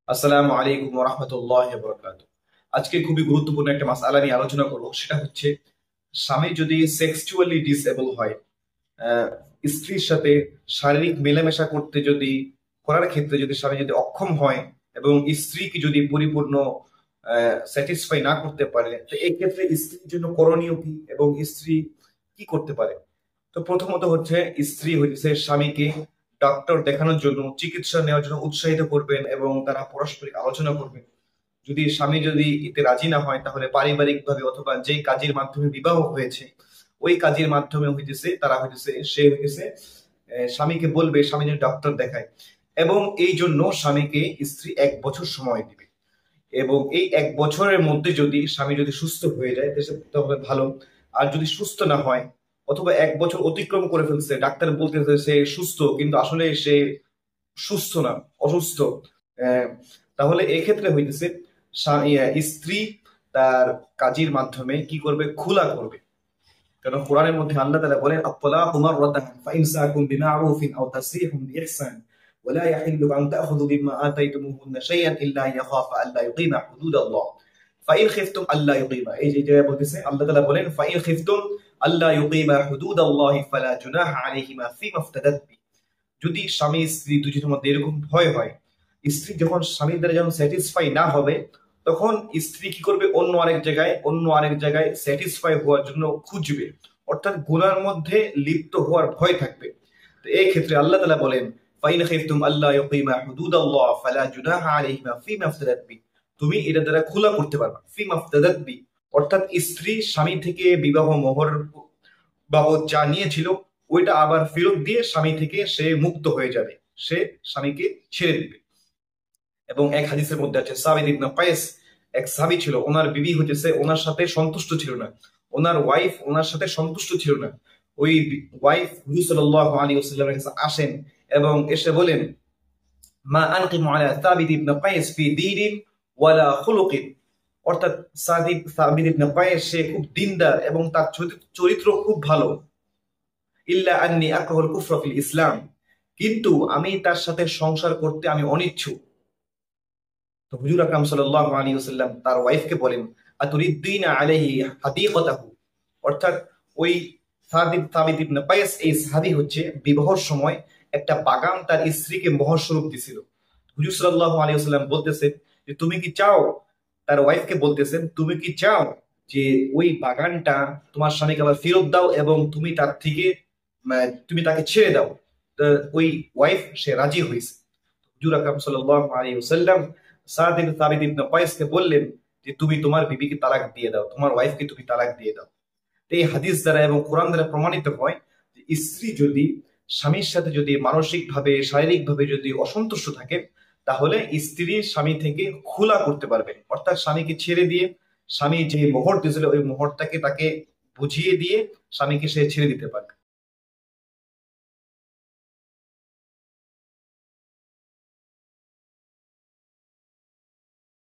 আসসালামু আলাইকুম ওয়া রাহমাতুল্লাহি ওয়া বারাকাতুহু। আজকে খুবই গুরুত্বপূর্ণ একটা মাসআলা নিয়ে আলোচনা করব। সেটা হচ্ছে স্বামী যদি সেক্সুয়ালি ডিসেবল হয়, আহ, স্ত্রীর সাথে শারীরিক মেলামেশা করতে যদি করার ক্ষেত্রে যদি স্বামী যদি অক্ষম হয় এবং স্ত্রীকে যদি পরিপূর্ণ স্যাটিসফাই না করতে পারে, তো এই ক্ষেত্রে স্ত্রীর জন্য করণীয় কি এবং স্ত্রী কি করতে পারে? তো প্রথমত হচ্ছে স্ত্রী হইতেছে স্বামীকে ডক্টর দেখানোর জন্য, চিকিৎসা নেওয়ার জন্য উৎসাহিত করবেন এবং তারা পারস্পরিক আলোচনা করবেন। যদি স্বামী যদি এতে রাজি না হয়, তাহলে পারিবারিক ভাবে অথবা যে কাজের মাধ্যমে বিবাহ হয়েছে ওই কাজের মাধ্যমে হইতেছে তারা হইতেছে সে হইতেছে স্বামীকে বলবে স্বামী যেন ডক্টর দেখায়। এবং এই জন্য স্বামীকে স্ত্রী 1 বছর সময় দিবে। এবং এই 1 বছরের মধ্যে যদি স্বামী যদি সুস্থ হয়ে যায় তাহলে ভালো। আর যদি সুস্থ না হয় অথবা 1 বছর অতিক্রম করে ফেলছে, ডাক্তার বলতেছে সে সুস্থ কিন্তু আসলে সে সুস্থ না, অসুস্থ, আহ, তাহলে এক্ষেত্রে হইতেছে স্ত্রী তার কাজের মাধ্যমে কি করবে? খোলা করবে। কারণ কোরআনের মধ্যে আল্লাহ তাআলা বলেন আত-তালাকু মাররাতান ফাইমসাকুম বিমা'রুফিন আও তাসরিহুম বিইহসান ওয়ালা ইয়াহিল্লু আন তা'খুযু মিম্মা আতাইতুমুহুন্না শাইআন ইল্লা ইয়াখাফা আল্লা ইউকিমা হুদুদাল্লাহ ফাইন খিফতুম আল্লা ইউকিমা। এই যে জায়গায় বলতেছে, আল্লাহ তাআলা বলেন ফাইন খিফতুম আল্লা ইউকিমা হুদুদাল্লাহি ফালা জুনাহা আলাইহিমা ফিমা ইফতাদাত বি। যদি স্বামী স্ত্রী দুজনের মধ্যে এরকম ভয় হয়, স্ত্রী যখন স্বামীর দ্বারা যখন স্যাটিসফাই না হবে, তখন স্ত্রী কি করবে? অন্য আরেক জায়গায় স্যাটিসফাই হওয়ার জন্য খুঁজবে, অর্থাৎ গুনার মধ্যে লিপ্ত হওয়ার ভয় থাকবে। তো এই ক্ষেত্রে আল্লাহ তাআলা বলেন ফাইন খাইফতুম আল্লা ইউকিমা হুদুদাল্লাহ ফালা জুনাহা আলাইহিমা ফিমা ইফতাদাত বি। তুমি এটা দ্বারা খোলা করতে পারবা, ফিমা ইফতাদাত বি, অর্থাৎ স্ত্রী স্বামী থেকে বিবাহ মোহর বাবদ যা নিয়েছিল ওইটা আবার ফেরত দিয়ে স্বামী থেকে সে মুক্ত হয়ে যাবে, সে স্বামীকে ছেড়ে দিবে। এবং এক হাদিসের মধ্যে আছে সাবিত ইবনে কায়েস, এক সাহাবী ছিল, ওনার বিবি হইতেছে ওনার সাথে সন্তুষ্ট ছিল না, ওনার ওয়াইফ ওনার সাথে সন্তুষ্ট ছিল না। ওই ওয়াইফ হুজুর সাল্লাল্লাহু আলাইহি ওয়াসাল্লামের কাছে আসেন এবং এসে বলেন মা আনকিমু আলা সাবিত ইবনে কায়েস ফি দীনিন ওয়ালা খুলুকিন। অর্থাৎ সাবিত ইবনে কায়েস সে খুব দিনদার এবং তার চরিত্র খুব ভালো। ইল্লা আন্নি আকরাহুল কুফরা ফিল ইসলাম, কিন্তু আমি তার সাথে সংসার করতে আমি অনিচ্ছুক। তো হুজুর আকরাম সাল্লাল্লাহু আলাইহি ওয়াসাল্লাম তার ওয়াইফকে বলেন আতুরিদ্দিনা আলাইহি হাদিকাতাহু। অর্থাৎ ওই সাবিত ইবনে কায়েস এই সাহাবী হচ্ছে বিবাহর সময় একটা বাগান তার স্ত্রীকে মোহর স্বরূপ দিছিল। হুজুর সাল্লাল্লাহু আলাইহি ওয়াসাল্লাম বলতেছেন যে তুমি কি চাও, তার ওয়াইফকে বলতেছেন তুমি কি চাও যে ওই বাগানটা তোমার স্বামীকে আবার ফেরত দাও এবং তুমি তার থেকে তুমি তাকে ছেড়ে দাও। তো ওই ওয়াইফ সে রাজি হয়েছে। হুজুর আকরাম সাল্লাল্লাহু আলাইহি ওয়াসাল্লাম সাবিত ইবনে কায়েসকে বললেন যে তুমি তোমার বিবিকে তালাক দিয়ে দাও, তোমার ওয়াইফকে তুমি তালাক দিয়ে দাও। তো এই হাদিস দ্বারা এবং কোরআন দ্বারা প্রমাণিত হয় যে স্ত্রী যদি স্বামীর সাথে যদি মানসিক ভাবে শারীরিক ভাবে যদি অসন্তুষ্ট থাকে, তাহলে স্ত্রী স্বামী থেকে খোলা করতে পারবে, অর্থাৎ স্বামীকে ছেড়ে দিয়ে স্বামী যে মোহর দিয়েছিল ওই মোহরটাকে তাকে বুঝিয়ে দিয়ে স্বামীকে সে ছেড়ে দিতে পারবে।